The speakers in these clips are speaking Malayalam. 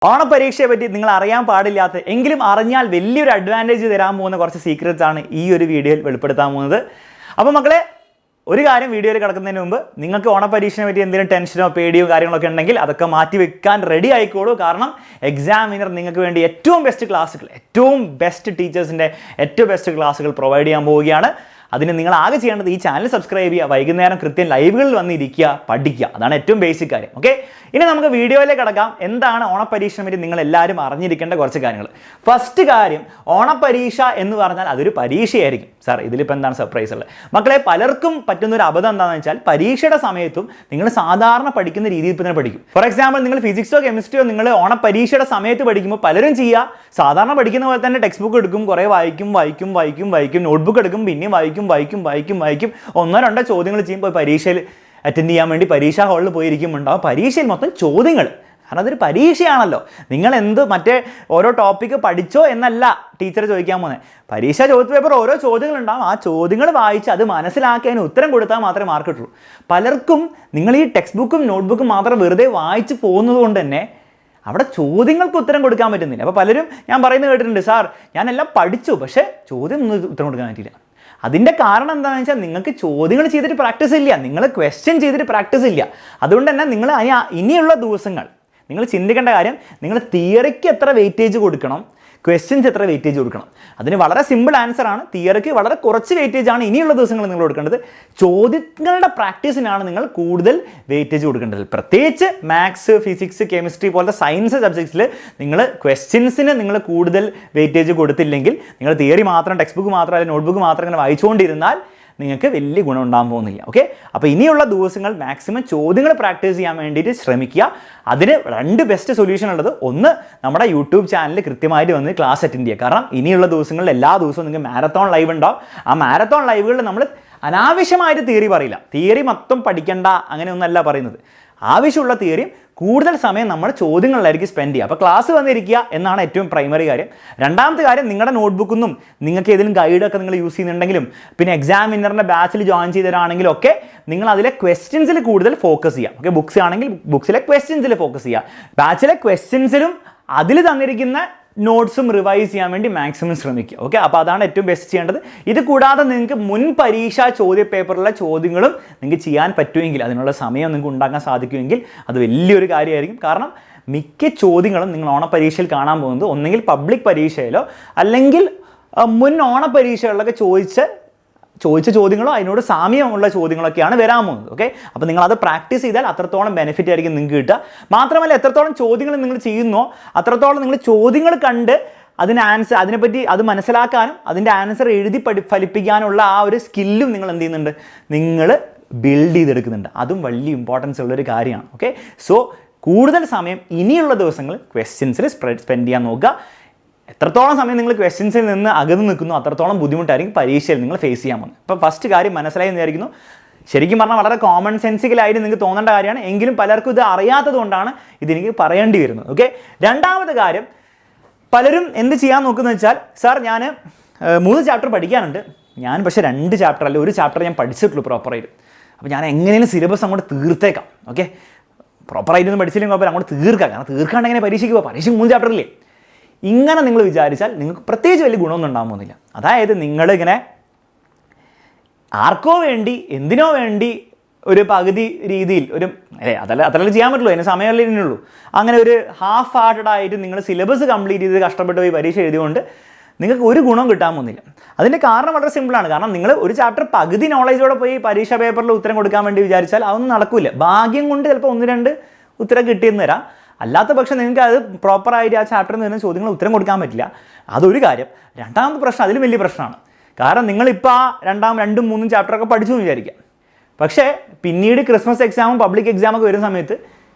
ഓണപരീക്ഷയെ പറ്റി നിങ്ങൾ അറിയാൻ പാടില്ലാത്ത എങ്കിലും അറിഞ്ഞാൽ വലിയൊരു അഡ്വാൻറ്റേജ് തരാൻ പോകുന്ന കുറച്ച് സീക്രറ്റ്സ് ആണ് ഈ ഒരു വീഡിയോയിൽ വെളിപ്പെടുത്താൻ പോകുന്നത്. അപ്പോൾ മക്കളെ, ഒരു കാര്യം വീഡിയോയിൽ കിടക്കുന്നതിന് മുമ്പ് നിങ്ങൾക്ക് ഓണപരീക്ഷയെ പറ്റി എന്തെങ്കിലും ടെൻഷനോ പേടിയോ കാര്യങ്ങളൊക്കെ ഉണ്ടെങ്കിൽ അതൊക്കെ മാറ്റി വെക്കാൻ റെഡി ആയിക്കോളൂ. കാരണം എക്സാമിനർ നിങ്ങൾക്ക് വേണ്ടി ഏറ്റവും ബെസ്റ്റ് ക്ലാസ്സുകൾ, ഏറ്റവും ബെസ്റ്റ് ടീച്ചേഴ്സിൻ്റെ ഏറ്റവും ബെസ്റ്റ് ക്ലാസ്സുകൾ പ്രൊവൈഡ് ചെയ്യാൻ പോവുകയാണ്. അതിന് നിങ്ങൾ ആകെ ചെയ്യേണ്ടത് ഈ ചാനൽ സബ്സ്ക്രൈബ് ചെയ്യുക, വൈകുന്നേരം കൃത്യം ലൈവുകളിൽ വന്നിരിക്കുക, പഠിക്കുക. അതാണ് ഏറ്റവും ബേസിക് കാര്യം. ഓക്കെ, ഇനി നമുക്ക് വീഡിയോയിലേക്ക് കടക്കാം. എന്താണ് ഓണപരീക്ഷയെ പറ്റി നിങ്ങൾ എല്ലാവരും അറിഞ്ഞിരിക്കേണ്ട കുറച്ച് കാര്യങ്ങൾ. ഫസ്റ്റ് കാര്യം, ഓണപരീക്ഷ എന്ന് പറഞ്ഞാൽ അതൊരു പരീക്ഷയായിരിക്കും. സാർ, ഇതിലിപ്പോൾ എന്താണ് സർപ്രൈസ് ഉള്ളത്? മക്കളെ, പലർക്കും പറ്റുന്നൊരു അബദ്ധം എന്താണെന്ന് വെച്ചാൽ പരീക്ഷയുടെ സമയത്തും നിങ്ങൾ സാധാരണ പഠിക്കുന്ന രീതിയിൽ തന്നെ പഠിക്കും. ഫോർ എക്സാമ്പിൾ, നിങ്ങൾ ഫിസിക്സോ കെമിസ്ട്രിയോ നിങ്ങൾ ഓണപരീക്ഷയുടെ സമയത്ത് പഠിക്കുമ്പോൾ പലരും ചെയ്യുക സാധാരണ പഠിക്കുന്ന പോലെ തന്നെ ടെക്സ്റ്റ് ബുക്ക് എടുക്കും, കുറേ വായിക്കും, നോട്ട്ബുക്ക് എടുക്കും, പിന്നെയും വായിക്കും, ഒന്നോ രണ്ടോ ചോദ്യങ്ങൾ ചെയ്യുമ്പോൾ പരീക്ഷയിൽ അറ്റൻഡ് ചെയ്യാൻ വേണ്ടി പരീക്ഷാ ഹാളിൽ പോയിരിക്കുമ്പോണ്ടാവും പരീക്ഷയിൽ മൊത്തം ചോദ്യങ്ങൾ. കാരണം അതൊരു പരീക്ഷയാണല്ലോ. നിങ്ങൾ മറ്റേ ഓരോ ടോപ്പിക്ക് പഠിച്ചോ എന്നല്ല ടീച്ചർ ചോദിക്കാൻ പോകുന്നത്. പരീക്ഷാ ചോദ്യ പേപ്പർ ഓരോ ചോദ്യങ്ങളുണ്ടാവും. ആ ചോദ്യങ്ങൾ വായിച്ച് അത് മനസ്സിലാക്കി അതിന് ഉത്തരം കൊടുത്താൽ മാത്രമേ മാർക്ക് കിട്ടുള്ളൂ. പലർക്കും നിങ്ങൾ ഈ ടെക്സ്റ്റ് ബുക്കും നോട്ട്ബുക്കും മാത്രം വെറുതെ വായിച്ച് പോകുന്നത് കൊണ്ട് തന്നെ അവിടെ ചോദ്യങ്ങൾക്ക് ഉത്തരം കൊടുക്കാൻ പറ്റുന്നില്ല. അപ്പോൾ പലരും ഞാൻ പറയുന്നത് കേട്ടിട്ടുണ്ട്, സാർ ഞാനെല്ലാം പഠിച്ചു പക്ഷേ ചോദ്യം ഒന്നും ഉത്തരം കൊടുക്കാൻ പറ്റില്ല. അതിൻ്റെ കാരണം എന്താണെന്ന് വെച്ചാൽ നിങ്ങൾക്ക് ചോദ്യങ്ങൾ ചെയ്തിട്ട് പ്രാക്ടീസ് ഇല്ല, നിങ്ങൾ ക്വസ്റ്റ്യൻ ചെയ്തിട്ട് പ്രാക്ടീസ് ഇല്ല. അതുകൊണ്ട് തന്നെ നിങ്ങൾ ഇനിയുള്ള ദിവസങ്ങൾ നിങ്ങൾ ചിന്തിക്കേണ്ട കാര്യം, നിങ്ങൾ തിയറിക്ക് എത്ര വെയിറ്റേജ് കൊടുക്കണം, ക്വസ്റ്റ്യൻസ് എത്ര വെയിറ്റേജ് കൊടുക്കണം. അതിന് വളരെ സിമ്പിൾ ആൻസറാണ്. തിയറിക്ക് വളരെ കുറച്ച് വെയിറ്റേജ് ആണ് ഇനിയുള്ള ദിവസങ്ങൾ നിങ്ങൾ കൊടുക്കേണ്ടത്. ചോദ്യങ്ങളുടെ പ്രാക്ടീസിനാണ് നിങ്ങൾ കൂടുതൽ വെയിറ്റേജ് കൊടുക്കേണ്ടത്. പ്രത്യേകിച്ച് മാത്സ്, ഫിസിക്സ്, കെമിസ്ട്രി പോലത്തെ സയൻസ് സബ്ജക്ട്സിൽ നിങ്ങൾ ക്വസ്റ്റ്യൻസിന് നിങ്ങൾ കൂടുതൽ വെയിറ്റേജ് കൊടുത്തില്ലെങ്കിൽ, നിങ്ങൾ തിയറി മാത്രം, ടെക്സ്റ്റ് ബുക്ക് മാത്രം അല്ലെങ്കിൽ നോട്ട്ബുക്ക് മാത്രം ഇങ്ങനെ വായിച്ചുകൊണ്ടിരുന്നാൽ നിങ്ങൾക്ക് വലിയ ഗുണം ഉണ്ടാകാൻ പോകുന്നില്ല. ഓക്കെ, അപ്പോൾ ഇനിയുള്ള ദിവസങ്ങൾ മാക്സിമം ചോദ്യങ്ങൾ പ്രാക്ടീസ് ചെയ്യാൻ വേണ്ടിയിട്ട് ശ്രമിക്കുക. അതിന് രണ്ട് ബെസ്റ്റ് സൊല്യൂഷൻ ഉള്ളത്, ഒന്ന് നമ്മുടെ യൂട്യൂബ് ചാനലിൽ കൃത്യമായിട്ട് വന്ന് ക്ലാസ് അറ്റൻഡ് ചെയ്യുക. കാരണം ഇനിയുള്ള ദിവസങ്ങളിൽ എല്ലാ ദിവസവും നിങ്ങൾക്ക് മാരത്തോൺ ലൈവ് ഉണ്ടാവും. ആ മാരത്തോൺ ലൈവുകളിൽ നമ്മൾ അനാവശ്യമായിട്ട് തിയറി പറയില്ല. തിയറി മൊത്തം പഠിക്കേണ്ട അങ്ങനെയൊന്നല്ല പറയുന്നത്. ആവശ്യമുള്ള തിയറിയും കൂടുതൽ സമയം നമ്മൾ ചോദ്യങ്ങളിലായിരിക്കും സ്പെൻഡ് ചെയ്യുക. അപ്പോൾ ക്ലാസ് വന്നിരിക്കുക എന്നാണ് ഏറ്റവും പ്രൈമറി കാര്യം. രണ്ടാമത്തെ കാര്യം, നിങ്ങളുടെ നോട്ട്ബുക്കൊന്നും നിങ്ങൾക്ക് ഏതെങ്കിലും ഗൈഡൊക്കെ നിങ്ങൾ യൂസ് ചെയ്യുന്നുണ്ടെങ്കിലും പിന്നെ എക്സാമിനറിൻ്റെ ബാച്ചിൽ ജോയിൻ ചെയ്തവരാണെങ്കിലും ഒക്കെ നിങ്ങൾ അതിലെ ക്വസ്റ്റ്യൻസിൽ കൂടുതൽ ഫോക്കസ് ചെയ്യുക. ഓക്കെ, ബുക്സ് ആണെങ്കിൽ ബുക്സിലെ ക്വസ്റ്റ്യൻസിൽ ഫോക്കസ് ചെയ്യുക. ബാച്ചിലെ ക്വസ്റ്റ്യൻസിലും അതിൽ തന്നിരിക്കുന്ന നോട്ട്സും റിവൈസ് ചെയ്യാൻ വേണ്ടി മാക്സിമം ശ്രമിക്കുക. ഓക്കെ, അപ്പോൾ അതാണ് ഏറ്റവും ബെസ്റ്റ് ചെയ്യേണ്ടത്. ഇത് കൂടാതെ നിങ്ങൾക്ക് മുൻ പരീക്ഷാ ചോദ്യ പേപ്പറിലെ ചോദ്യങ്ങളും നിങ്ങൾക്ക് ചെയ്യാൻ പറ്റുമെങ്കിൽ, അതിനുള്ള സമയം നിങ്ങൾക്ക് ഉണ്ടാക്കാൻ സാധിക്കുമെങ്കിൽ അത് വലിയൊരു കാര്യമായിരിക്കും. കാരണം മിക്ക ചോദ്യങ്ങളും നിങ്ങൾ ഓണപരീക്ഷയിൽ കാണാൻ പോകുന്നത് ഒന്നെങ്കിൽ പബ്ലിക് പരീക്ഷയിലോ അല്ലെങ്കിൽ മുൻ ഓണപരീക്ഷകളിലൊക്കെ ചോദിച്ച ചോദ്യങ്ങളോ അതിനോട് സാമ്യമുള്ള ചോദ്യങ്ങളൊക്കെയാണ് വരാൻ പോകുന്നത്. ഓക്കെ, അപ്പോൾ നിങ്ങളത് പ്രാക്ടീസ് ചെയ്താൽ അത്രത്തോളം ബെനിഫിറ്റ് ആയിരിക്കും നിങ്ങൾക്ക് കിട്ടുക. മാത്രമല്ല, എത്രത്തോളം ചോദ്യങ്ങൾ നിങ്ങൾ ചെയ്യുന്നോ അത്രത്തോളം നിങ്ങൾ ചോദ്യങ്ങൾ കണ്ട് അതിനെപ്പറ്റി അത് മനസ്സിലാക്കാനും അതിൻ്റെ ആൻസർ എഴുതി ഫലിപ്പിക്കാനുള്ള ആ ഒരു സ്കില്ലും നിങ്ങൾ എന്ത് ചെയ്യുന്നുണ്ട്, നിങ്ങൾ ബിൽഡ് ചെയ്തെടുക്കുന്നുണ്ട്. അതും വലിയ ഇമ്പോർട്ടൻസ് ഉള്ളൊരു കാര്യമാണ്. ഓക്കെ, സോ കൂടുതൽ സമയം ഇനിയുള്ള ദിവസങ്ങളിൽ ക്വസ്റ്റ്യൻസിൽ സ്പെൻഡ് ചെയ്യാൻ നോക്കുക. എത്രത്തോളം സമയം നിങ്ങൾ ക്വസ്റ്റ്യൻസിൽ നിന്ന് അകന്ന് നിൽക്കുന്നു അത്രത്തോളം ബുദ്ധിമുട്ടായിരിക്കും പരീക്ഷയിൽ നിങ്ങൾ ഫേസ് ചെയ്യാൻ പോകുന്നത്. അപ്പോൾ ഫസ്റ്റ് കാര്യം മനസ്സിലായി എന്ന് വിചാരിക്കുന്നു. ശരിക്കും പറഞ്ഞാൽ വളരെ കോമൺ സെൻസിക്കലായിട്ട് നിങ്ങൾക്ക് തോന്നേണ്ട കാര്യമാണ്, എങ്കിലും പലർക്കും ഇത് അറിയാത്തത് കൊണ്ടാണ് ഇതെനിക്ക് പറയേണ്ടി വരുന്നത്. ഓക്കെ, രണ്ടാമത്തെ കാര്യം, പലരും എന്ത് ചെയ്യാൻ നോക്കുന്നത് വെച്ചാൽ, സാർ ഞാൻ 3 ചാപ്റ്റർ പഠിക്കാനുണ്ട്, ഞാൻ പക്ഷേ 2 ചാപ്റ്റർ അല്ല 1 ചാപ്റ്റർ ഞാൻ പഠിച്ചിട്ടുള്ളൂ പ്രോപ്പറായിട്ട്. അപ്പോൾ ഞാൻ എങ്ങനെയും സിലബസ് അങ്ങോട്ട് തീർത്തേക്കാം. ഓക്കെ, പ്രോപ്പറായിട്ടൊന്നും പഠിച്ചില്ലെങ്കിൽ കുഴപ്പമില്ല, അങ്ങോട്ട് തീർക്കാം. കാരണം തീർക്കാണ്ട് എങ്ങനെ പരീക്ഷയ്ക്ക് പോകാം, പരീക്ഷ 3 ചാപ്റ്ററില്ലേ. ഇങ്ങനെ നിങ്ങൾ വിചാരിച്ചാൽ നിങ്ങൾക്ക് പ്രത്യേകിച്ച് വലിയ ഗുണമൊന്നും ഉണ്ടാകാൻ പോകുന്നില്ല. അതായത് നിങ്ങളിങ്ങനെ ആർക്കോ വേണ്ടി എന്തിനോ വേണ്ടി ഒരു പകുതി രീതിയിൽ അതല്ല ചെയ്യാൻ പറ്റുള്ളൂ, അതിന് സമയമല്ലേ ഇതിനുള്ളൂ. അങ്ങനെ ഒരു ഹാഫ് ഹാർട്ടഡായിട്ട് നിങ്ങൾ സിലബസ് കംപ്ലീറ്റ് ചെയ്ത് കഷ്ടപ്പെട്ട് പോയി പരീക്ഷ എഴുതിയുകൊണ്ട് നിങ്ങൾക്ക് ഒരു ഗുണം കിട്ടാൻ പോകുന്നില്ല. അതിൻ്റെ കാരണം വളരെ സിമ്പിളാണ്. കാരണം നിങ്ങൾ ഒരു ചാപ്റ്റർ പകുതി നോളേജോടെ പോയി പരീക്ഷാ പേപ്പറിൽ ഉത്തരം കൊടുക്കാൻ വേണ്ടി വിചാരിച്ചാൽ അതൊന്നും നടക്കില്ല. ഭാഗ്യം കൊണ്ട് ചിലപ്പോൾ 1-2 ഉത്തരം കിട്ടിയെന്ന് തരാം. അല്ലാത്ത പക്ഷം നിങ്ങൾക്ക് അത് പ്രോപ്പറായിട്ട് ആ ചാപ്റ്ററിൽ നിന്ന് ചോദ്യങ്ങൾ ഉത്തരം കൊടുക്കാൻ പറ്റില്ല. അതൊരു കാര്യം. രണ്ടാമത്തെ പ്രശ്നം അതിലും വലിയ പ്രശ്നമാണ്. കാരണം നിങ്ങളിപ്പോൾ ആ 2, 3 ചാപ്റ്ററൊക്കെ പഠിച്ചു എന്ന് വിചാരിക്കാം. പക്ഷേ പിന്നീട് ക്രിസ്മസ് എക്സാമും പബ്ലിക് എക്സാമൊക്കെ വരുന്ന സമയത്ത്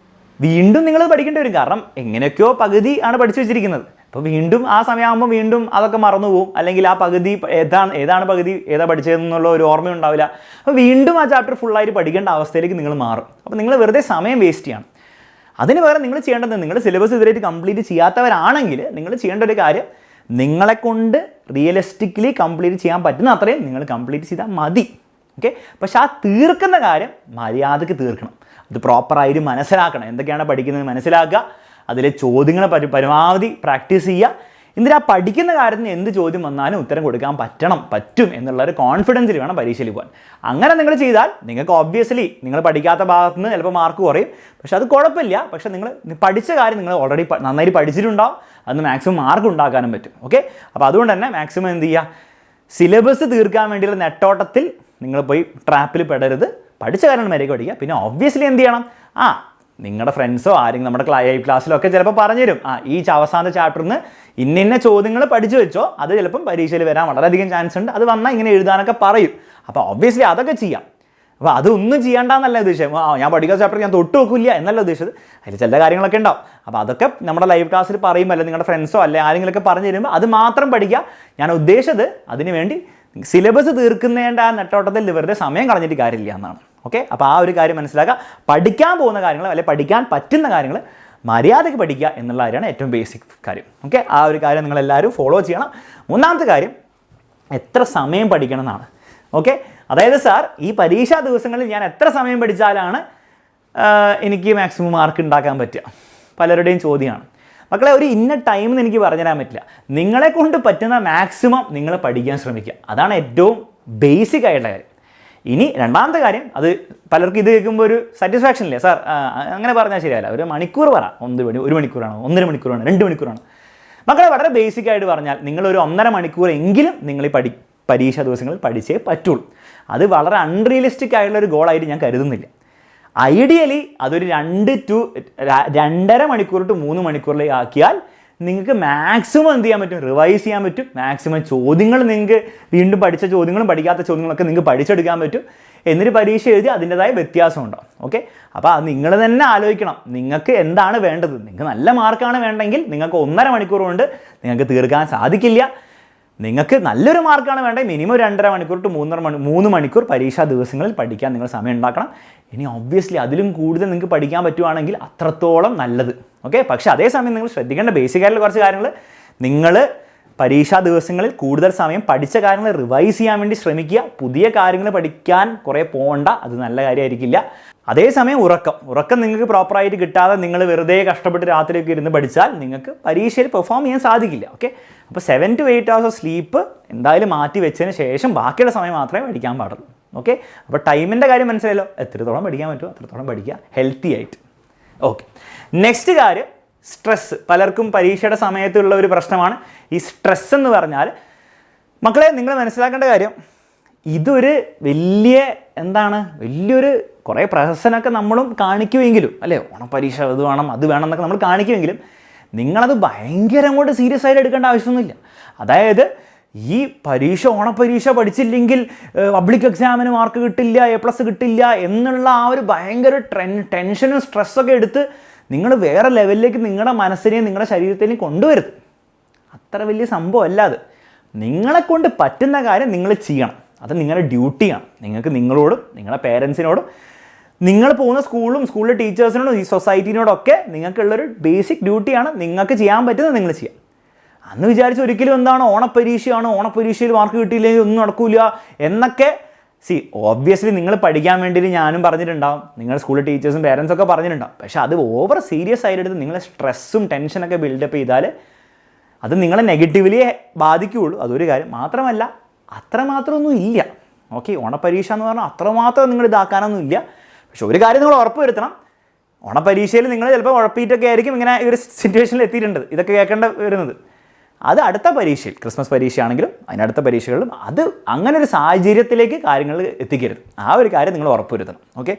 വീണ്ടും നിങ്ങൾ പഠിക്കേണ്ടി വരും. കാരണം എങ്ങനെയൊക്കെയോ പകുതി ആണ് പഠിച്ചു വെച്ചിരിക്കുന്നത്. അപ്പോൾ വീണ്ടും ആ സമയമാകുമ്പോൾ വീണ്ടും അതൊക്കെ മറന്നു പോകും, അല്ലെങ്കിൽ ആ പകുതി ഏതാണ് പകുതി ഏതാ പഠിച്ചതെന്നുള്ള ഒരു ഓർമ്മയുണ്ടാവില്ല. അപ്പോൾ വീണ്ടും ആ ചാപ്റ്റർ ഫുള്ളായിട്ട് പഠിക്കേണ്ട അവസ്ഥയിലേക്ക് നിങ്ങൾ മാറും. അപ്പോൾ നിങ്ങൾ വെറുതെ സമയം വേസ്റ്റ് ചെയ്യണം. അതിന് പകരം നിങ്ങൾ ചെയ്യേണ്ടത്, നിങ്ങൾ സിലബസ് ഇതുവരെയായിട്ട് കംപ്ലീറ്റ് ചെയ്യാത്തവരാണെങ്കിൽ നിങ്ങൾ ചെയ്യേണ്ട ഒരു കാര്യം, നിങ്ങളെക്കൊണ്ട് റിയലിസ്റ്റിക്കലി കംപ്ലീറ്റ് ചെയ്യാൻ പറ്റുന്ന അത്രയും നിങ്ങൾ കംപ്ലീറ്റ് ചെയ്താൽ മതി. ഓക്കെ, പക്ഷെ ആ തീർക്കുന്ന കാര്യം മര്യാദയ്ക്ക് തീർക്കണം. അത് പ്രോപ്പറായിട്ട് മനസ്സിലാക്കണം. എന്തൊക്കെയാണ് പഠിക്കുന്നത് മനസ്സിലാക്കുക. അതിലെ ചോദ്യങ്ങളെ പരമാവധി പ്രാക്ടീസ് ചെയ്യുക. എന്നിട്ട് ആ പഠിക്കുന്ന കാര്യത്തിന് എന്ത് ചോദ്യം വന്നാലും ഉത്തരം കൊടുക്കാൻ പറ്റും എന്നുള്ള ഒരു കോൺഫിഡൻസിൽ വേണം പരീക്ഷയിൽ പോകാൻ. അങ്ങനെ നിങ്ങൾ ചെയ്താൽ നിങ്ങൾക്ക് ഒബ്വിയസ്ലി നിങ്ങൾ പഠിക്കാത്ത ഭാഗത്ത് നിന്ന് ചിലപ്പോൾ മാർക്ക് കുറയും, പക്ഷെ അത് കുഴപ്പമില്ല. പക്ഷേ നിങ്ങൾ പഠിച്ച കാര്യം നിങ്ങൾ ഓൾറെഡി നന്നായിട്ട് പഠിച്ചിട്ടുണ്ടാവും, അതിന് മാക്സിമം മാർക്ക് ഉണ്ടാക്കാനും പറ്റും. ഓക്കെ, അപ്പോൾ അതുകൊണ്ട് തന്നെ മാക്സിമം എന്ത് ചെയ്യുക, സിലബസ് തീർക്കാൻ വേണ്ടിയുള്ള നെട്ടോട്ടത്തിൽ നിങ്ങൾ പോയി ട്രാപ്പിൽ പെടരുത്. പഠിച്ച കാര്യം മര്യാദയ്ക്ക് പഠിക്കുക. പിന്നെ ഒബ്വിയസ്ലി എന്ത് ചെയ്യണം, നിങ്ങളുടെ ഫ്രണ്ട്സോ ആരെങ്കിലും നമ്മുടെ ക്ലാസ്സിലൊക്കെ ചിലപ്പോൾ പറഞ്ഞുതരും, ഈ അവസാനത്തെ ചാപ്റ്ററിന് ഇന്ന ചോദ്യങ്ങൾ പഠിച്ചു വെച്ചോ, അത് ചിലപ്പം പരീക്ഷയിൽ വരാൻ വളരെയധികം ചാൻസ് ഉണ്ട്, അത് വന്നാൽ ഇങ്ങനെ എഴുതാനൊക്കെ പറയും. അപ്പോൾ ഒബ്വിയസ്ലി അതൊക്കെ ചെയ്യാം. അപ്പോൾ അതൊന്നും ചെയ്യേണ്ടെന്നല്ല ഉദ്ദേശം, ഞാൻ പഠിക്കുന്ന ചാപ്റ്റർ ഞാൻ തൊട്ട് വെക്കില്ല എന്നല്ല ഉദ്ദേശിച്ചത്. അതിൽ ചില കാര്യങ്ങളൊക്കെ ഉണ്ടാവും. അപ്പോൾ അതൊക്കെ നമ്മുടെ ലൈവ് ക്ലാസ്സിൽ പറയുമ്പോൾ, അല്ലെങ്കിൽ നിങ്ങളുടെ ഫ്രണ്ട്സോ അല്ലെ ആരെങ്കിലുമൊക്കെ പറഞ്ഞു തരുമ്പോൾ അത് മാത്രം പഠിക്കുക. ഞാൻ ഉദ്ദേശിച്ചത് അതിന് വേണ്ടി സിലബസ് തീർക്കുന്നതിൻ്റെ ആ നെട്ടോട്ടത്തിൽ വെറുതെ സമയം കളഞ്ഞിട്ട് കാര്യമില്ല എന്നാണ്. ഓക്കെ, അപ്പോൾ ആ ഒരു കാര്യം മനസ്സിലാക്കുക. പഠിക്കാൻ പോകുന്ന കാര്യങ്ങൾ അല്ലെങ്കിൽ പഠിക്കാൻ പറ്റുന്ന കാര്യങ്ങൾ മര്യാദയ്ക്ക് പഠിക്കുക എന്നുള്ള കാര്യമാണ് ഏറ്റവും ബേസിക് കാര്യം. ഓക്കെ, ആ ഒരു കാര്യം നിങ്ങളെല്ലാവരും ഫോളോ ചെയ്യണം. മൂന്നാമത്തെ കാര്യം, എത്ര സമയം പഠിക്കണം എന്നാണ്. ഓക്കെ, അതായത് സാർ ഈ പരീക്ഷാ ദിവസങ്ങളിൽ ഞാൻ എത്ര സമയം പഠിച്ചാലാണ് എനിക്ക് മാക്സിമം മാർക്ക് ഉണ്ടാക്കാൻ പറ്റുക, പലരുടെയും ചോദ്യമാണ്. മക്കളെ, ഒരു ഇന്ന ടൈം എന്ന് എനിക്ക് പറഞ്ഞുതരാൻ പറ്റില്ല. നിങ്ങളെ കൊണ്ട് പറ്റുന്ന മാക്സിമം നിങ്ങൾ പഠിക്കാൻ ശ്രമിക്കുക. അതാണ് ഏറ്റവും ബേസിക് ആയിട്ടുള്ള കാര്യം. ഇനി രണ്ടാമത്തെ കാര്യം, അത് പലർക്കും ഇത് കേൾക്കുമ്പോൾ ഒരു സാറ്റിസ്ഫാക്ഷൻ ഇല്ലേ, സാർ അങ്ങനെ പറഞ്ഞാൽ ശരിയല്ല, ഒരു മണിക്കൂർ പറ, 1 മണിക്കൂറാണോ, 1.5 മണിക്കൂറാണോ, 2 മണിക്കൂറാണോ. മക്കളെ, വളരെ ബേസിക് ആയിട്ട് പറഞ്ഞാൽ നിങ്ങളൊരു 1.5 മണിക്കൂർ എങ്കിലും നിങ്ങൾ ഈ പരീക്ഷാ ദിവസങ്ങളിൽ പഠിച്ചേ പറ്റുള്ളൂ. അത് വളരെ അൺറിയലിസ്റ്റിക് ആയിട്ടുള്ളൊരു ഗോളായിട്ട് ഞാൻ കരുതുന്നില്ല. ഐഡിയലി അതൊരു 2.5 മണിക്കൂർ ടു 3 മണിക്കൂറിലേക്ക് ആക്കിയാൽ നിങ്ങൾക്ക് മാക്സിമം എന്ത് ചെയ്യാൻ പറ്റും, റിവൈസ് ചെയ്യാൻ പറ്റും. മാക്സിമം ചോദ്യങ്ങൾ നിങ്ങൾക്ക് വീണ്ടും പഠിച്ച ചോദ്യങ്ങളും പഠിക്കാത്ത ചോദ്യങ്ങളൊക്കെ നിങ്ങൾക്ക് പഠിച്ചെടുക്കാൻ പറ്റും. എന്നിട്ട് പരീക്ഷ എഴുതി അതിൻ്റെതായ വ്യത്യാസം ഉണ്ടാവും. ഓക്കെ, അപ്പോൾ അത് നിങ്ങൾ തന്നെ ആലോചിക്കണം, നിങ്ങൾക്ക് എന്താണ് വേണ്ടത്. നിങ്ങൾക്ക് നല്ല മാർക്കാണ് വേണ്ടെങ്കിൽ നിങ്ങൾക്ക് 1.5 മണിക്കൂർ കൊണ്ട് നിങ്ങൾക്ക് തീർക്കാൻ സാധിക്കില്ല. നിങ്ങൾക്ക് നല്ലൊരു മാർക്കാണ് വേണ്ടത്, മിനിമം 2.5 മണിക്കൂർ ടു 3 മണിക്കൂർ പരീക്ഷാ ദിവസങ്ങളിൽ പഠിക്കാൻ നിങ്ങൾ സമയം ഉണ്ടാക്കണം. ഇനി ഒബ്വിയസ്ലി അതിലും കൂടുതൽ നിങ്ങൾക്ക് പഠിക്കാൻ പറ്റുവാണെങ്കിൽ അത്രത്തോളം നല്ലത്. ഓക്കെ, പക്ഷേ അതേസമയം നിങ്ങൾ ശ്രദ്ധിക്കേണ്ട ബേസിക് ആയിട്ടുള്ള കുറച്ച് കാര്യങ്ങൾ, നിങ്ങൾ പരീക്ഷാ ദിവസങ്ങളിൽ കൂടുതൽ സമയം പഠിച്ച കാര്യങ്ങൾ റിവൈസ് ചെയ്യാൻ വേണ്ടി ശ്രമിക്കുക. പുതിയ കാര്യങ്ങൾ പഠിക്കാൻ കുറേ പോകണ്ട, അത് നല്ല കാര്യമായിരിക്കില്ല. അതേസമയം ഉറക്കം നിങ്ങൾക്ക് പ്രോപ്പറായിട്ട് കിട്ടാതെ നിങ്ങൾ വെറുതെ കഷ്ടപ്പെട്ട് രാത്രിയൊക്കെ ഇരുന്ന് പഠിച്ചാൽ നിങ്ങൾക്ക് പരീക്ഷയിൽ പെർഫോം ചെയ്യാൻ സാധിക്കില്ല. ഓക്കെ, അപ്പോൾ 7 to 8 hours ഓഫ് സ്ലീപ്പ് എന്തായാലും മാറ്റി വെച്ചതിന് ശേഷം ബാക്കിയുള്ള സമയം മാത്രമേ പഠിക്കാൻ പാടുള്ളൂ. ഓക്കെ, അപ്പോൾ ടൈമിൻ്റെ കാര്യം മനസ്സിലായല്ലോ, എത്രത്തോളം പഠിക്കാൻ പറ്റുമോ അത്രത്തോളം പഠിക്കുക, ഹെൽത്തി ആയിട്ട്. ഓക്കെ, നെക്സ്റ്റ് കാര്യം, സ്ട്രെസ്സ്. പലർക്കും പരീക്ഷയുടെ സമയത്തുള്ള ഒരു പ്രശ്നമാണ് ഈ സ്ട്രെസ് എന്ന് പറഞ്ഞാൽ. മക്കളെ, നിങ്ങൾ മനസ്സിലാക്കേണ്ട കാര്യം, ഇതൊരു വലിയൊരു കുറേ പ്രഹസനമൊക്കെ നമ്മളും കാണിക്കുമെങ്കിലും, അല്ലേ, ഓണപ്പരീക്ഷ ഇത് വേണം അത് വേണം എന്നൊക്കെ നമ്മൾ കാണിക്കുമെങ്കിലും നിങ്ങളത് ഭയങ്കര അങ്ങോട്ട് സീരിയസ് ആയിട്ട് എടുക്കേണ്ട ആവശ്യമൊന്നുമില്ല. അതായത് ഈ ഓണപ്പരീക്ഷ പഠിച്ചില്ലെങ്കിൽ പബ്ലിക് എക്സാമിന് മാർക്ക് കിട്ടില്ല, A+ കിട്ടില്ല എന്നുള്ള ആ ഒരു ഭയങ്കര ടെൻഷനും സ്ട്രെസ്സൊക്കെ എടുത്ത് നിങ്ങൾ വേറെ ലെവലിലേക്ക് നിങ്ങളുടെ മനസ്സിനെയും നിങ്ങളുടെ ശരീരത്തിനെയും കൊണ്ടുവരുത്. അത്ര വലിയ സംഭവമല്ല അത്. നിങ്ങളെക്കൊണ്ട് പറ്റുന്ന കാര്യം നിങ്ങൾ ചെയ്യണം, അത് നിങ്ങളുടെ ഡ്യൂട്ടിയാണ്. നിങ്ങൾക്ക് നിങ്ങളോടും നിങ്ങളുടെ പേരൻസിനോടും നിങ്ങൾ പോകുന്ന സ്കൂളിലെ ടീച്ചേഴ്സിനോടും ഈ സൊസൈറ്റിനോടൊക്കെ നിങ്ങൾക്കുള്ളൊരു ബേസിക് ഡ്യൂട്ടിയാണ്. നിങ്ങൾക്ക് ചെയ്യാൻ പറ്റുന്നത് നിങ്ങൾ ചെയ്യാം. അന്ന് വിചാരിച്ച് ഒരിക്കലും ഓണപ്പരീക്ഷയിൽ മാർക്ക് കിട്ടിയില്ലെങ്കിൽ ഒന്നും നടക്കില്ല എന്നൊക്കെ. ഒബ്വിയസ്ലി നിങ്ങൾ പഠിക്കാൻ വേണ്ടിയിട്ട് ഞാനും പറഞ്ഞിട്ടുണ്ടാവും, നിങ്ങളുടെ സ്കൂളിലെ ടീച്ചേഴ്സും പേരൻസൊക്കെ പറഞ്ഞിട്ടുണ്ടാവും. പക്ഷേ അത് ഓവർ സീരിയസ് ആയിട്ട് എടുത്ത് നിങ്ങളെ സ്ട്രെസ്സും ടെൻഷനൊക്കെ ബിൽഡപ്പ് ചെയ്താൽ അത് നിങ്ങളെ നെഗറ്റീവ്ലി ബാധിക്കുകയുള്ളൂ. അതൊരു കാര്യം. മാത്രമല്ല, അത്രമാത്രമൊന്നും ഇല്ല. ഓക്കെ, ഓണപ്പരീക്ഷ എന്ന് പറഞ്ഞാൽ അത്രമാത്രം നിങ്ങൾ ഇതാക്കാനൊന്നും ഇല്ല. പക്ഷെ ഒരു കാര്യം നിങ്ങൾ ഉറപ്പ് വരുത്തണം, ഓണപ്പരീക്ഷയിൽ നിങ്ങൾ ചിലപ്പോൾ ഉഴപ്പിയിട്ടൊക്കെ ആയിരിക്കും ഇങ്ങനെ ഈ ഒരു സിറ്റുവേഷനിൽ എത്തിയിട്ടുണ്ട്, ഇതൊക്കെ കേൾക്കേണ്ട വരുന്നത്. അത് അടുത്ത പരീക്ഷയിൽ, ക്രിസ്മസ് പരീക്ഷയാണെങ്കിലും അതിനടുത്ത പരീക്ഷകളിലും അത് അങ്ങനെ ഒരു സാഹചര്യത്തിലേക്ക് കാര്യങ്ങൾ എത്തിക്കരുത്. ആ ഒരു കാര്യം നിങ്ങൾ ഉറപ്പുവരുത്തണം. ഓക്കെ,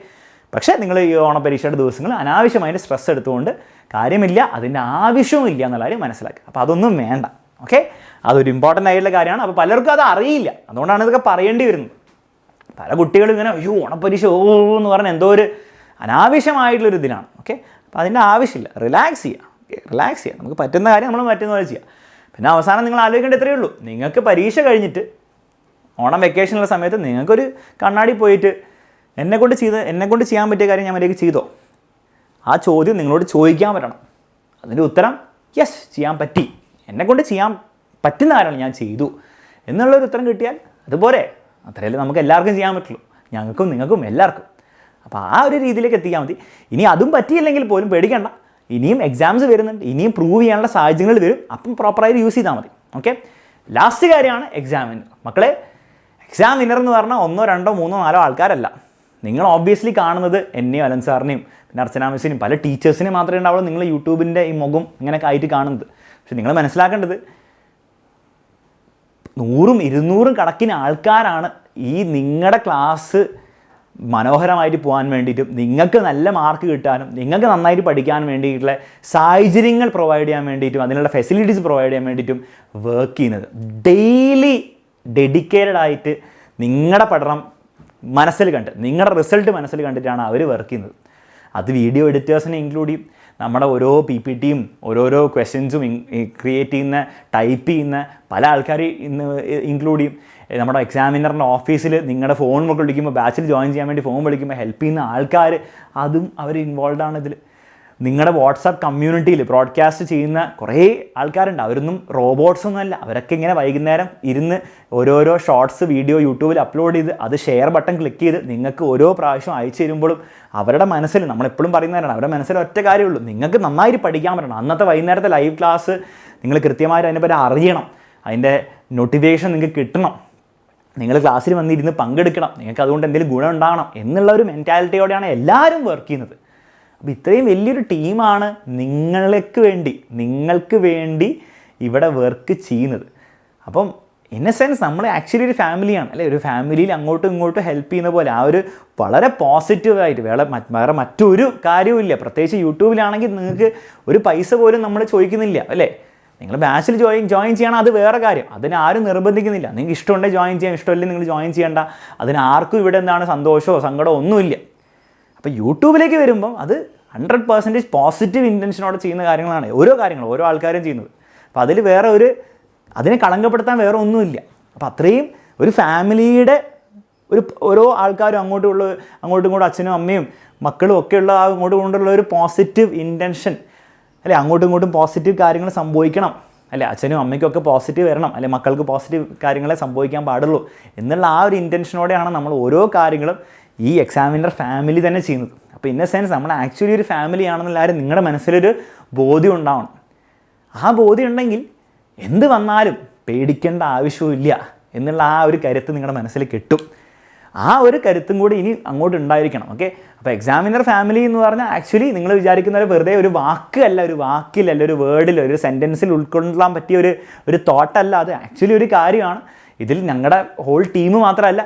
പക്ഷേ നിങ്ങൾ ഈ ഓണപ്പരീക്ഷയുടെ ദിവസങ്ങൾ അനാവശ്യമായിട്ട് സ്ട്രെസ് എടുത്തുകൊണ്ട് കാര്യമില്ല, അതിൻ്റെ ആവശ്യവും ഇല്ല എന്നുള്ള കാര്യം മനസ്സിലാക്കുക. അപ്പോൾ അതൊന്നും വേണ്ട. ഓക്കെ, അതൊരു ഇമ്പോർട്ടൻ്റ് ആയിട്ടുള്ള കാര്യമാണ്. അപ്പോൾ പലർക്കും അത് അറിയില്ല, അതുകൊണ്ടാണ് ഇതൊക്കെ പറയേണ്ടി വരുന്നത്. പല കുട്ടികളും ഇങ്ങനെ ഓണപ്പരീക്ഷ എന്ന് പറഞ്ഞാൽ എന്തോ ഒരു അനാവശ്യമായിട്ടുള്ളൊരു ഇതിലാണ്. ഓക്കെ, അപ്പോൾ അതിൻ്റെ ആവശ്യമില്ല. റിലാക്സ് ചെയ്യുക. നമുക്ക് പറ്റുന്ന കാര്യം നമ്മൾ പറ്റുന്ന പോലെ ചെയ്യുക. പിന്നെ അവസാനം നിങ്ങൾ ആലോചിക്കേണ്ട ഇത്രയേ ഉള്ളൂ, നിങ്ങൾക്ക് പരീക്ഷ കഴിഞ്ഞിട്ട് ഓണം വെക്കേഷനുള്ള സമയത്ത് നിങ്ങൾക്കൊരു കണ്ണാടി പോയിട്ട് എന്നെക്കൊണ്ട് ചെയ്യാൻ പറ്റിയ കാര്യം ഞാൻ മര്യാദയ്ക്ക് ചെയ്തോ, ആ ചോദ്യം നിങ്ങളോട് ചോദിക്കാൻ പറ്റണം. അതിൻ്റെ ഉത്തരം യെസ്, ചെയ്യാൻ പറ്റി, എന്നെക്കൊണ്ട് ചെയ്യാൻ പറ്റുന്ന കാര്യങ്ങൾ ഞാൻ ചെയ്തു എന്നുള്ളൊരു ഉത്തരം കിട്ടിയാൽ അതുപോലെ. അത്രയല്ലേ നമുക്ക് എല്ലാവർക്കും ചെയ്യാൻ പറ്റുള്ളൂ, ഞങ്ങൾക്കും നിങ്ങൾക്കും എല്ലാവർക്കും. അപ്പോൾ ആ ഒരു രീതിയിലേക്ക് എത്തിക്കാൻ മതി. ഇനി അതും പറ്റിയില്ലെങ്കിൽ പോലും പേടിക്കേണ്ട, ഇനിയും എക്സാംസ് വരുന്നുണ്ട്, ഇനിയും പ്രൂവ് ചെയ്യാനുള്ള സാഹചര്യങ്ങൾ വരും. അപ്പം പ്രോപ്പറായിട്ട് യൂസ് ചെയ്താൽ മതി. ഓക്കെ, ലാസ്റ്റ് കാര്യമാണ് എക്സാമിനർ. മക്കളെ, എക്സാമിനർ എന്ന് പറഞ്ഞാൽ 1, 2, 3, 4 ആൾക്കാരല്ല. നിങ്ങൾ ഓബ്വിയസ്ലി കാണുന്നത് എന്നെയും അലൻ സാറിനെയും പിന്നെ അർച്ചന മിസ്സിനെയും പല ടീച്ചേഴ്സിനെ മാത്രമേ ഉണ്ടാവുള്ളൂ നിങ്ങൾ യൂട്യൂബിൻ്റെ ഈ മുഖം ഇങ്ങനെയൊക്കെ ആയിട്ട് കാണുന്നത്. പക്ഷെ നിങ്ങൾ മനസ്സിലാക്കേണ്ടത് 100ഉം 200ഉം കണക്കിന് ആൾക്കാരാണ് ഈ നിങ്ങളുടെ ക്ലാസ് മനോഹരമായിട്ട് പോകാൻ വേണ്ടിയിട്ടും നിങ്ങൾക്ക് നല്ല മാർക്ക് കിട്ടാനും നിങ്ങൾക്ക് നന്നായിട്ട് പഠിക്കാൻ വേണ്ടിയിട്ടുള്ള സാഹചര്യങ്ങൾ പ്രൊവൈഡ് ചെയ്യാൻ വേണ്ടിയിട്ടും അതിനുള്ള ഫെസിലിറ്റീസ് പ്രൊവൈഡ് ചെയ്യാൻ വേണ്ടിയിട്ടും വർക്ക് ചെയ്യുന്നത്. ഡെയിലി ഡെഡിക്കേറ്റഡ് ആയിട്ട് നിങ്ങളുടെ പഠനം മനസ്സിൽ കണ്ട് നിങ്ങളുടെ റിസൾട്ട് മനസ്സിൽ കണ്ടിട്ടാണ് അവർ വർക്ക് ചെയ്യുന്നത്. അത് വീഡിയോ എഡിറ്റേഴ്സിനെ ഇൻക്ലൂഡ് ചെയ്യും, നമ്മുടെ ഓരോ PPTയും ഓരോരോ ക്വസ്റ്റ്യൻസും ക്രിയേറ്റ് ചെയ്യുന്ന ടൈപ്പ് ചെയ്യുന്ന പല ആൾക്കാർ ഇന്ന് ഇൻക്ലൂഡ് ചെയ്യും. നമ്മുടെ എക്സാമിനറിൻ്റെ ഓഫീസിൽ നിങ്ങളുടെ ഫോൺ വിളിക്കുമ്പോൾ ബാച്ചിൽ ജോയിൻ ചെയ്യാൻ വേണ്ടി ഫോൺ വിളിക്കുമ്പോൾ ഹെൽപ്പ് ചെയ്യുന്ന ആൾക്കാർ, അതും അവർ ഇൻവോൾവ് ആണ് ഇതിൽ. നിങ്ങളുടെ വാട്സാപ്പ് കമ്മ്യൂണിറ്റിയിൽ ബ്രോഡ്കാസ്റ്റ് ചെയ്യുന്ന കുറേ ആൾക്കാരുണ്ട്, അവരൊന്നും റോബോട്ട്സൊന്നും അല്ല. അവരൊക്കെ ഇങ്ങനെ വൈകുന്നേരം ഇരുന്ന് ഓരോരോ ഷോർട്സ് വീഡിയോ യൂട്യൂബിൽ അപ്ലോഡ് ചെയ്ത് അത് ഷെയർ ബട്ടൺ ക്ലിക്ക് ചെയ്ത് നിങ്ങൾക്ക് ഓരോ പ്രാവശ്യം അയച്ചു തരുമ്പോഴും അവരുടെ മനസ്സിൽ, നമ്മളെപ്പോഴും പറയുന്നവരാണ്, അവരുടെ മനസ്സിൽ ഒറ്റ കാര്യമുള്ളൂ, നിങ്ങൾക്ക് നന്നായിട്ട് പഠിക്കാൻ പറ്റണം. അന്നത്തെ വൈകുന്നേരത്തെ ലൈവ് ക്ലാസ് നിങ്ങൾ കൃത്യമായിട്ട് അതിനെപ്പറ്റി അറിയണം, അതിൻ്റെ നോട്ടിഫിക്കേഷൻ നിങ്ങൾക്ക് കിട്ടണം, നിങ്ങൾ ക്ലാസ്സിൽ വന്നിരുന്ന് പങ്കെടുക്കണം, നിങ്ങൾക്ക് അതുകൊണ്ട് എന്തെങ്കിലും ഗുണം ഉണ്ടാകണം എന്നുള്ള ഒരു മെൻറ്റാലിറ്റിയോടെയാണ് എല്ലാവരും വർക്ക് ചെയ്യുന്നത്. അപ്പോൾ ഇത്രയും വലിയൊരു ടീമാണ് നിങ്ങൾക്ക് വേണ്ടി ഇവിടെ വർക്ക് ചെയ്യുന്നത്. അപ്പം ഇൻ എ സെൻസ് നമ്മൾ ആക്ച്വലി ഒരു ഫാമിലിയാണ് അല്ലേ. ഒരു ഫാമിലിയിൽ അങ്ങോട്ടും ഇങ്ങോട്ടും ഹെൽപ്പ് ചെയ്യുന്ന പോലെ ആ ഒരു വളരെ പോസിറ്റീവായിട്ട് വേറെ മറ്റൊരു കാര്യവും ഇല്ല. പ്രത്യേകിച്ച് യൂട്യൂബിലാണെങ്കിൽ നിങ്ങൾക്ക് ഒരു പൈസ പോലും നമ്മൾ ചോദിക്കുന്നില്ല അല്ലേ. നിങ്ങൾ ബാച്ചിൽ ജോയിൻ ചെയ്യണം, അത് വേറെ കാര്യം, അതിന് ആരും നിർബന്ധിക്കുന്നില്ല. നിങ്ങൾക്ക് ഇഷ്ടമുണ്ടെങ്കിൽ ജോയിൻ ചെയ്യാം, ഇഷ്ടമില്ലെങ്കിൽ നിങ്ങൾ ജോയിൻ ചെയ്യേണ്ട. അതിന് ആർക്കും ഇവിടെ എന്താണ് സന്തോഷമോ സങ്കടമോ ഒന്നുമില്ല. അപ്പോൾ യൂട്യൂബിലേക്ക് വരുമ്പം അത് 100% പോസിറ്റീവ് ഇൻറ്റൻഷനോടെ ചെയ്യുന്ന കാര്യങ്ങളാണ് ഓരോ ആൾക്കാരും ചെയ്യുന്നത്. അപ്പോൾ അതിൽ അതിനെ കളങ്കപ്പെടുത്താൻ വേറെ ഒന്നുമില്ല. അപ്പോൾ അത്രയും ഒരു ഫാമിലിയുടെ ഓരോ ആൾക്കാരും അങ്ങോട്ടും ഇങ്ങോട്ടും അച്ഛനും അമ്മയും മക്കളും ഒക്കെയുള്ള അങ്ങോട്ടും ഇങ്ങോട്ടുള്ള ഒരു പോസിറ്റീവ് ഇൻറ്റൻഷൻ അല്ലെ. അങ്ങോട്ടും ഇങ്ങോട്ടും പോസിറ്റീവ് കാര്യങ്ങൾ സംഭവിക്കണം അല്ലെ, അച്ഛനും അമ്മയ്ക്കൊക്കെ പോസിറ്റീവ് വരണം അല്ലെ, മക്കൾക്ക് പോസിറ്റീവ് കാര്യങ്ങളെ സംഭവിക്കാൻ പാടുള്ളൂ എന്നുള്ള ആ ഒരു ഇൻറ്റൻഷനോടെയാണ് നമ്മൾ ഓരോ കാര്യങ്ങളും ഈ എക്സാമിനർ ഫാമിലി തന്നെ ചെയ്യുന്നത്. അപ്പോൾ ഇൻ എ സെൻസ് നമ്മൾ ആക്ച്വലി ഒരു ഫാമിലി ആണെന്നുള്ള കാര്യം നിങ്ങളുടെ മനസ്സിലൊരു ബോധ്യം ഉണ്ടാവണം. ആ ബോധ്യം ഉണ്ടെങ്കിൽ എന്ത് വന്നാലും പേടിക്കേണ്ട ആവശ്യമില്ല എന്നുള്ള ആ ഒരു കരുത്ത് നിങ്ങളുടെ മനസ്സിൽ കിട്ടും. ആ ഒരു കരുത്തും കൂടി ഇനി അങ്ങോട്ട് ഉണ്ടായിരിക്കണം. ഓക്കെ, അപ്പോൾ എക്സാമിനർ ഫാമിലി എന്ന് പറഞ്ഞാൽ ആക്ച്വലി നിങ്ങൾ വിചാരിക്കുന്ന വെറുതെ ഒരു വാക്കിലല്ല, ഒരു വേർഡിൽ, ഒരു സെൻറ്റൻസിൽ ഉൾക്കൊള്ളാൻ പറ്റിയ ഒരു തോട്ടല്ല. അത് ആക്ച്വലി ഒരു കാര്യമാണ്. ഇതിൽ ഞങ്ങളുടെ ഹോൾ ടീം മാത്രമല്ല,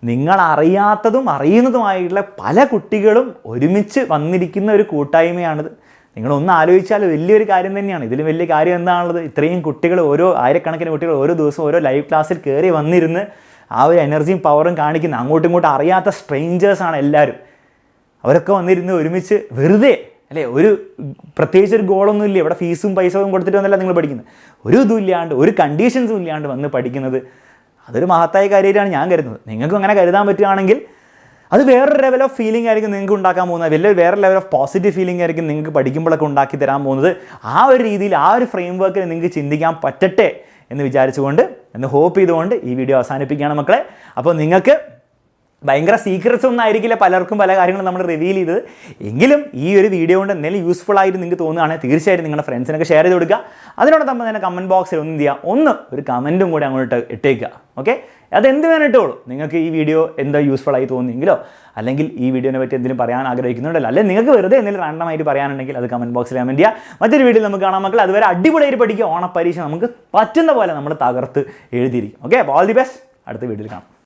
നിങ്ങൾ അറിയാത്തതും അറിയുന്നതുമായിട്ടുള്ള പല കുട്ടികളും ഒരുമിച്ച് വന്നിരിക്കുന്ന ഒരു കൂട്ടായ്മയാണിത്. നിങ്ങളൊന്ന് ആലോചിച്ചാൽ വലിയൊരു കാര്യം തന്നെയാണ്. ഇതിലും വലിയ കാര്യം എന്താണുള്ളത്? ഇത്രയും കുട്ടികൾ, ആയിരക്കണക്കിന് കുട്ടികൾ ഓരോ ദിവസവും ഓരോ ലൈവ് ക്ലാസ്സിൽ കയറി വന്നിരുന്ന് ആ ഒരു എനർജിയും പവറും കാണിക്കുന്ന, അങ്ങോട്ടും ഇങ്ങോട്ടും അറിയാത്ത സ്ട്രേഞ്ചേഴ്സാണ് എല്ലാവരും. അവരൊക്കെ വന്നിരുന്ന് ഒരുമിച്ച് വെറുതെ അല്ലേ, പ്രത്യേകിച്ച് ഒരു ഗോളൊന്നും ഇല്ല, ഇവിടെ ഫീസും പൈസയും കൊടുത്തിട്ട് വന്നല്ല നിങ്ങൾ പഠിക്കുന്നത്, ഒരു ഇതും ഇല്ലാണ്ട്, ഒരു കണ്ടീഷൻസും ഇല്ലാണ്ട് വന്ന് പഠിക്കുന്നത്, അതൊരു മഹത്തായ കാര്യമായിട്ടാണ് ഞാൻ കരുതുന്നത്. നിങ്ങൾക്കും അങ്ങനെ കരുതാൻ പറ്റുകയാണെങ്കിൽ അത് വേറൊരു ലെവൽ ഓഫ് ഫീലിംഗ് ആയിരിക്കും നിങ്ങൾക്ക് ഉണ്ടാക്കാൻ പോകുന്നത്. വേറെ ലെവൽ ഓഫ് പോസിറ്റീവ് ഫീലിംഗ് ആയിരിക്കും നിങ്ങൾക്ക് പഠിക്കുമ്പോഴൊക്കെ ഉണ്ടാക്കി തരാൻ പോകുന്നത്. ആ ഒരു രീതിയിൽ, ആ ഒരു ഫ്രെയിം വർക്കിൽ നിങ്ങൾക്ക് ചിന്തിക്കാൻ പറ്റട്ടെ എന്ന് വിചാരിച്ചുകൊണ്ട്, എന്ന് ഹോപ്പ് ചെയ്തുകൊണ്ട് ഈ വീഡിയോ അവസാനിപ്പിക്കുകയാണ് മക്കളെ. അപ്പോൾ നിങ്ങൾക്ക് ഭയങ്കര സീക്രറ്റ്സ് ഒന്നും ആയിരിക്കില്ല പലർക്കും പല കാര്യങ്ങളും നമ്മൾ റിവീൽ ചെയ്തത്. എങ്കിലും ഈ ഒരു വീഡിയോ കൊണ്ട് എന്തെങ്കിലും യൂസ്ഫുൾ ആയിട്ട് നിങ്ങൾക്ക് തോന്നുകയാണെങ്കിൽ തീർച്ചയായിട്ടും നിങ്ങളുടെ ഫ്രണ്ട്സിനൊക്കെ ഷെയർ ചെയ്ത് കൊടുക്കുക. അതിനോടൊപ്പം തന്നെ കമൻറ്റ് ബോക്സിൽ ഒരു കമൻറ്റും കൂടി അങ്ങോട്ട് ഇട്ടേക്കുക. ഓക്കെ, അതെന്ത് വേണം ഇട്ടോളൂ. നിങ്ങൾക്ക് ഈ വീഡിയോ എന്താ യൂസ്ഫുൾ ആയി തോന്നിയെങ്കിലോ അല്ലെങ്കിൽ ഈ വീഡിയോനെ പറ്റി എന്തെങ്കിലും പറയാൻ ആഗ്രഹിക്കുന്നുണ്ടല്ലോ, അല്ലെങ്കിൽ നിങ്ങൾക്ക് വെറുതെ എന്തെങ്കിലും റാൻഡമായിട്ട് പറയാനുണ്ടെങ്കിൽ അത് കമൻറ്റ് ബോക്സിൽ കമൻറ്റ് ചെയ്യുക. മറ്റൊരു വീഡിയോയിൽ നമുക്ക് കാണാം മക്കൾ. അതുവരെ അടിപൊളിയായിട്ട് പഠിക്കുക. ഓണപ്പരീക്ഷ നമുക്ക് പറ്റുന്ന പോലെ നമ്മൾ തകർത്ത് എഴുതിയിരിക്കും. ഓക്കെ, അപ്പോൾ ഓൾ ദി ബെസ്റ്റ്. അടുത്ത വീഡിയോയിൽ കാണാം.